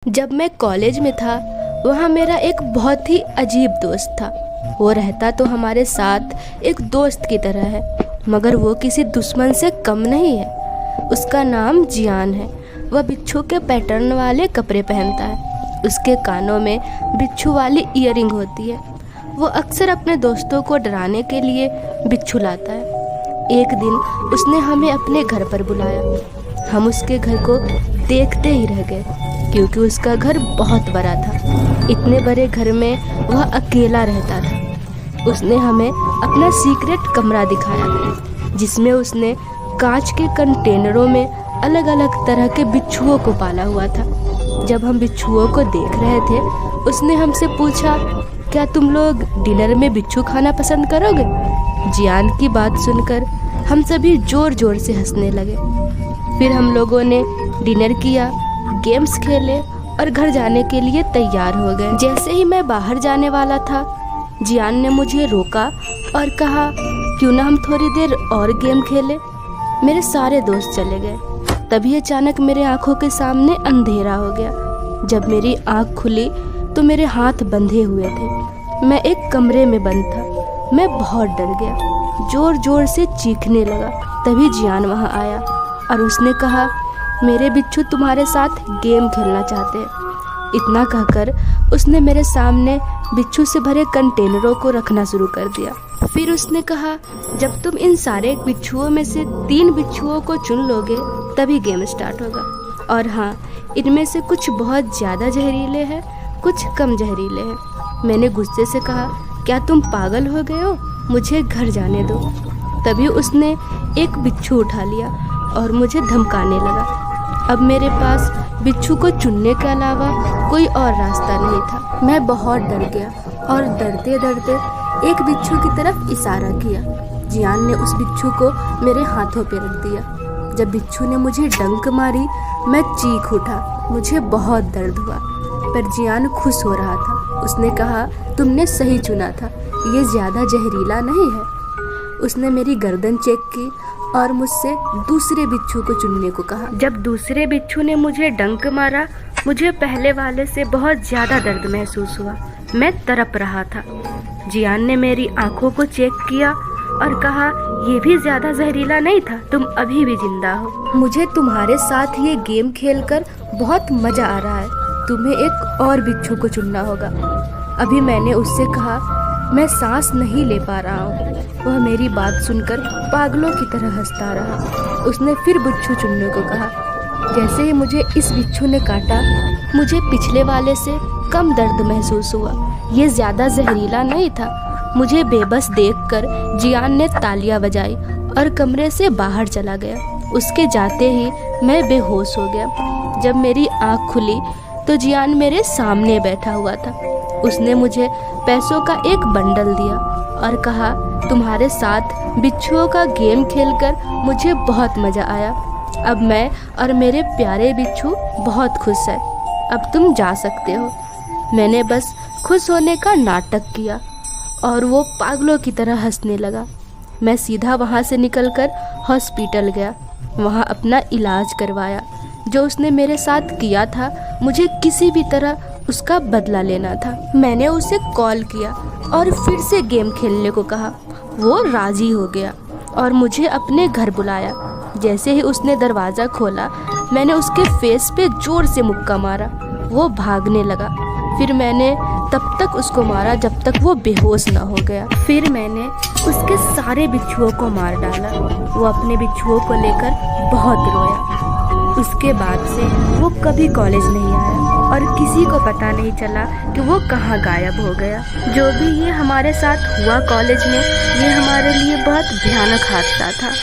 जब मैं कॉलेज में था वहाँ मेरा एक बहुत ही अजीब दोस्त था। वो रहता तो हमारे साथ एक दोस्त की तरह है, मगर वो किसी दुश्मन से कम नहीं है। उसका नाम जियान है। वह बिच्छू के पैटर्न वाले कपड़े पहनता है। उसके कानों में बिच्छू वाली ईयरिंग होती है। वो अक्सर अपने दोस्तों को डराने के लिए बिच्छू लाता है। एक दिन उसने हमें अपने घर पर बुलाया। हम उसके घर को देखते ही रह गए, क्योंकि उसका घर बहुत बड़ा था। इतने बड़े घर में वह अकेला रहता था। उसने हमें अपना सीक्रेट कमरा दिखाया, जिसमें उसने कांच के कंटेनरों में अलग अलग तरह के बिच्छुओं को पाला हुआ था। जब हम बिच्छुओं को देख रहे थे, उसने हमसे पूछा, क्या तुम लोग डिनर में बिच्छू खाना पसंद करोगे? जियान की बात सुनकर हम सभी जोर जोर से हंसने लगे। फिर हम लोगों ने डिनर किया, गेम्स खेले और घर जाने के लिए तैयार हो गए। जैसे ही मैं बाहर जाने वाला था, जियान ने मुझे रोका और कहा, क्यों ना हम थोड़ी देर और गेम खेले। मेरे सारे दोस्त चले गए। तभी अचानक मेरे आंखों के सामने अंधेरा हो गया। जब मेरी आंख खुली तो मेरे हाथ बंधे हुए थे। मैं एक कमरे में बंद था। मैं बहुत डर गया, जोर जोर से चीखने लगा। तभी जियान वहाँ आया और उसने कहा, मेरे बिच्छू तुम्हारे साथ गेम खेलना चाहते हैं। इतना कहकर उसने मेरे सामने बिच्छू से भरे कंटेनरों को रखना शुरू कर दिया। फिर उसने कहा, जब तुम इन सारे बिच्छुओं में से 3 बिच्छुओं को चुन लोगे तभी गेम स्टार्ट होगा। और हाँ, इनमें से कुछ बहुत ज़्यादा जहरीले हैं, कुछ कम जहरीले हैं। मैंने गुस्से से कहा, क्या तुम पागल हो गए हो? मुझे घर जाने दो। तभी उसने एक बिच्छू उठा लिया और मुझे धमकाने लगा। अब मेरे पास बिच्छू को चुनने के अलावा कोई और रास्ता नहीं था। मैं बहुत डर गया और डरते डरते एक बिच्छू की तरफ इशारा किया। जियान ने उस बिच्छू को मेरे हाथों पे रख दिया। जब बिच्छू ने मुझे डंक मारी, मैं चीख उठा। मुझे बहुत दर्द हुआ, पर जियान खुश हो रहा था। उसने कहा, तुमने सही चुना था, ये ज़्यादा जहरीला नहीं है। उसने मेरी गर्दन चेक की और मुझसे दूसरे बिच्छू को चुनने को कहा। जब दूसरे बिच्छू ने मुझे डंक मारा, मुझे पहले वाले से बहुत ज़्यादा दर्द महसूस हुआ। मैं तड़प रहा था। जियान ने मेरी आंखों को चेक किया और कहा, ये भी ज़्यादा जहरीला नहीं था, तुम अभी भी जिंदा हो। मुझे तुम्हारे साथ ये गेम खेलकर बहुत मज़ा आ रहा है। तुम्हें एक और बिच्छू को चुनना होगा। अभी मैंने उससे कहा, मैं सांस नहीं ले पा रहा हूँ। वह मेरी बात सुनकर पागलों की तरह हंसता रहा। उसने फिर बिच्छू चुनने को कहा। जैसे ही मुझे इस बिच्छू ने काटा, मुझे पिछले वाले से कम दर्द महसूस हुआ। ये ज़्यादा जहरीला नहीं था। मुझे बेबस देखकर जियान ने तालियां बजाई और कमरे से बाहर चला गया। उसके जाते ही मैं बेहोश हो गया। जब मेरी आँख खुली तो जियान मेरे सामने बैठा हुआ था। उसने मुझे पैसों का एक बंडल दिया और कहा, तुम्हारे साथ बिच्छुओं का गेम खेलकर मुझे बहुत मज़ा आया। अब मैं और मेरे प्यारे बिच्छू बहुत खुश हैं। अब तुम जा सकते हो। मैंने बस खुश होने का नाटक किया और वो पागलों की तरह हंसने लगा। मैं सीधा वहाँ से निकलकर हॉस्पिटल गया। वहाँ अपना इलाज करवाया। जो उसने मेरे साथ किया था, मुझे किसी भी तरह उसका बदला लेना था। मैंने उसे कॉल किया और फिर से गेम खेलने को कहा। वो राज़ी हो गया और मुझे अपने घर बुलाया। जैसे ही उसने दरवाज़ा खोला, मैंने उसके फेस पे जोर से मुक्का मारा। वो भागने लगा। फिर मैंने तब तक उसको मारा जब तक वो बेहोश ना हो गया। फिर मैंने उसके सारे बिच्छुओं को मार डाला। वो अपने बिच्छुओं को लेकर बहुत रोया। उसके बाद से वो कभी कॉलेज नहीं आया और किसी को पता नहीं चला कि वो कहाँ गायब हो गया। जो भी ये हमारे साथ हुआ कॉलेज में, ये हमारे लिए बहुत भयानक हादसा था।